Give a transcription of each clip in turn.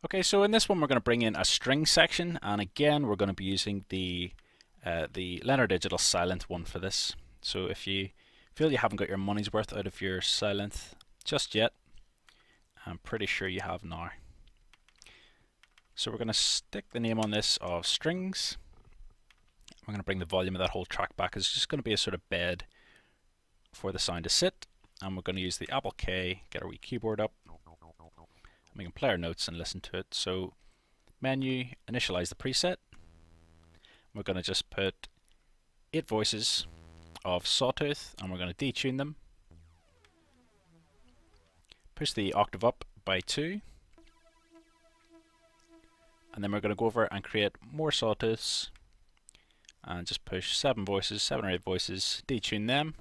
Okay, so in this one we're going to bring in a string section, and again we're going to be using the Leonard Digital Silent one for this. So if you feel you haven't got your money's worth out of your Silent just yet, I'm pretty sure you have now. So we're going to stick the name on this of Strings. We're going to bring the volume of that whole track back. It's just going to be a sort of bed for the sound to sit, and we're going to use the Apple K, get our wee keyboard up. We can play our notes and listen to it. So menu, initialize the preset. We're going to just put 8 voices of Sawtooth, and we're going to detune them. Push the octave up by 2. And then we're going to go over and create more Sawtooths. And just push 7 voices, 7 or 8 voices, detune them.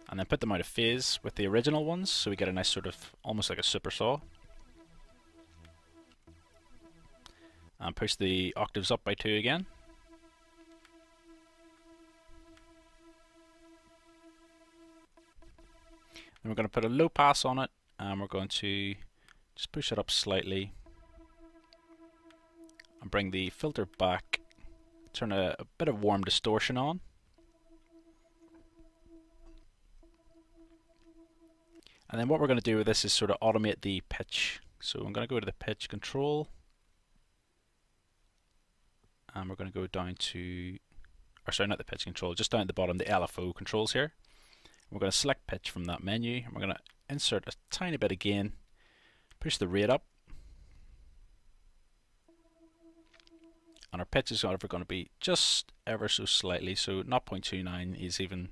And then put them out of phase with the original ones, so we get a nice sort of, almost like a super saw. And push the octaves up by 2 again. Then we're going to put a low pass on it, and we're going to just push it up slightly and bring the filter back, turn a bit of warm distortion on. And then what we're going to do with this is sort of automate the pitch. So I'm going to go to the pitch control, and we're going to go down to, or sorry, not the pitch control, just down at the bottom, the LFO controls here. We're going to select pitch from that menu, and we're going to insert a tiny bit of gain, push the rate up, and our pitch is going to be just ever so slightly, so 0.29 is even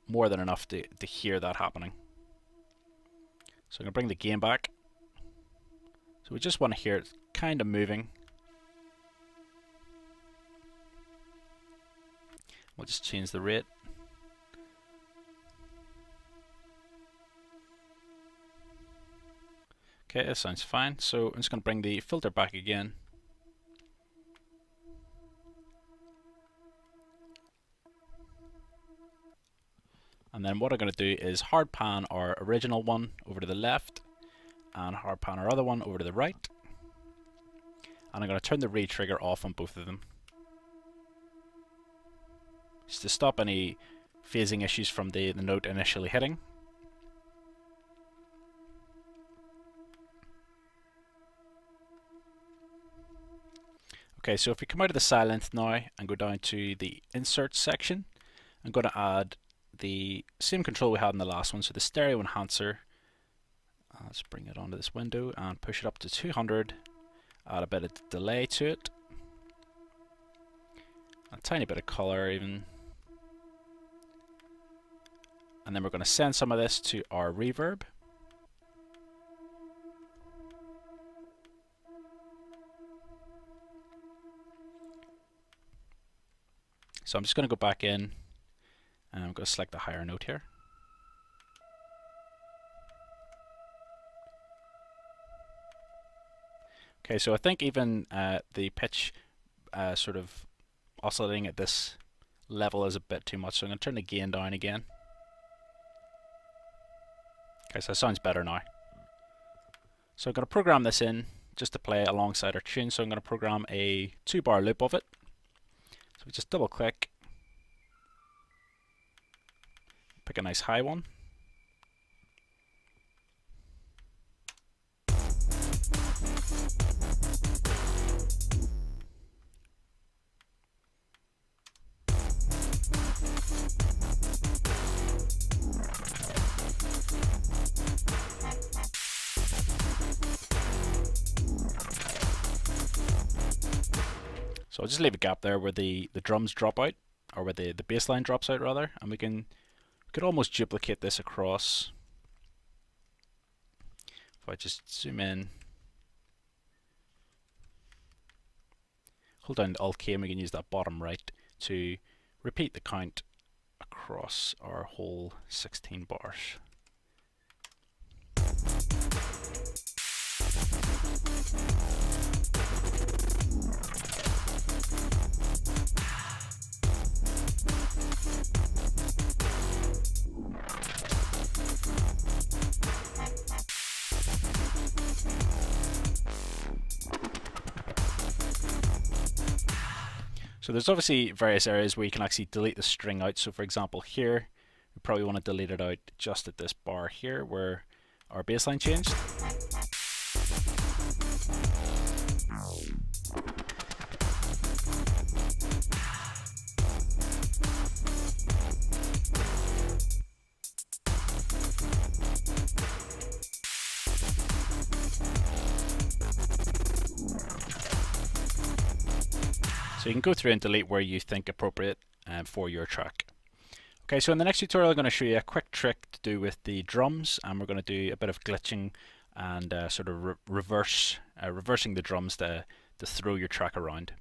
more than enough to hear that happening. So I'm going to bring the gain back, so we just want to hear it kind of moving. We'll just change the rate. Okay, that sounds fine. So I'm just going to bring the filter back again. And then what I'm going to do is hard pan our original one over to the left and hard pan our other one over to the right. And I'm going to turn the re-trigger off on both of them, just to stop any phasing issues from the note initially hitting. Okay, so if we come out of the silent now and go down to the insert section, I'm going to add the same control we had in the last one, so the stereo enhancer. Let's bring it onto this window and push it up to 200, add a bit of delay to it, a tiny bit of color even, and then we're going to send some of this to our reverb. So I'm just going to go back in, and I'm going to select the higher note here. Okay, so I think even the pitch sort of oscillating at this level is a bit too much, so I'm going to turn the gain down again. Okay, so it sounds better now. So I'm going to program this in just to play alongside our tune, so I'm going to program a 2-bar loop of it. So we just double click, pick a nice high one. So I'll just leave a gap there where the drums drop out, or where the bass line drops out rather, and we could almost duplicate this across. If I just zoom in, hold down the Alt key, and we can use that bottom right to repeat the count across our whole 16 bars. So there's obviously various areas where you can actually delete the string out. So for example here, we probably want to delete it out just at this bar here where our bass line changed. So you can go through and delete where you think appropriate for your track. Okay, so in the next tutorial I'm going to show you a quick trick to do with the drums, and we're going to do a bit of glitching and sort of reversing the drums to throw your track around.